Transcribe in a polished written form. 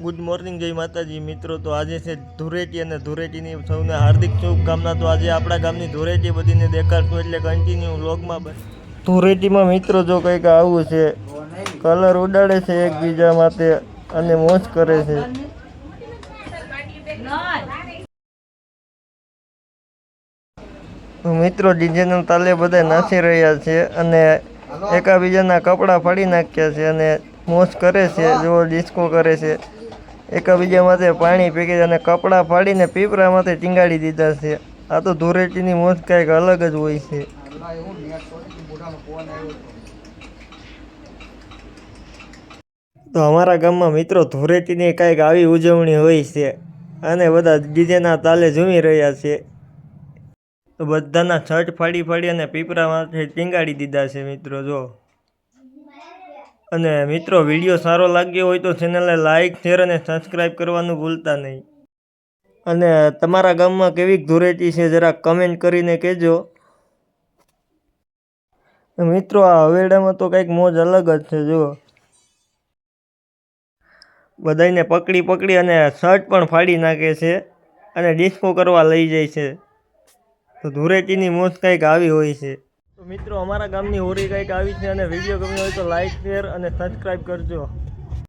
Good morning, જય માતાજી મિત્રો। તો આજે છે ધૂળેટી અને ધૂળેટીની સૌને હાર્દિક શુભકામના। તો આજે આપણા ગામની ધૂળેટી બધીને દેખાડશું, એટલે કન્ટિન્યુ વ્લોગમાં બસ। ધૂળેટીમાં મિત્રો જો કંઈક આવું છે, કલર ઉડાડે છે એકબીજા માટે અને મોજ કરે છે। મિત્રો ડીજેના તાલે બધા નાચી રહ્યા છે અને એકાબીજાના કપડાં ફાડી નાખ્યા છે અને મોજ કરે છે, જો ડિસ્કો કરે છે। એકાબીજા માટે પાણી પીકે અને કપડાં ફાડીને પીપરા માટે ટીંગાડી દીધા છે। આ તો ધૂળેટીની મોજ કંઈક અલગ જ હોય છે। તો અમારા ગામમાં મિત્રો ધૂળેટીની કંઈક આવી ઉજવણી હોય છે અને બધા ડીજેના તાલે ઝૂમી રહ્યા છે। તો બધાના શર્ટ ફાડી અને પીપરા માટે ટીંગાડી દીધા છે મિત્રો જો। અને મિત્રો વિડીયો સારો લાગ્યો હોય તો ચેનલને લાઇક, શેર અને સબસ્ક્રાઈબ કરવાનું ભૂલતા નહીં। અને તમારા ગામમાં કેવી ધૂળેટી છે જરા કમેન્ટ કરીને કહેજો। મિત્રો આ હવેડામાં તો કંઈક મોજ અલગ જ છે જો, બધાને પકડી અને શર્ટ પણ ફાડી નાખે છે અને ડિસ્કો કરવા લઈ જાય છે। તો ધૂળેટીની મોજ કંઈક આવી હોય છે। તો મિત્રો અમારા ગામની હોળી કંઈક આવી છે અને વિડીયો ગમ્યો હોય તો લાઇક, શેર અને સબસ્ક્રાઈબ કરજો।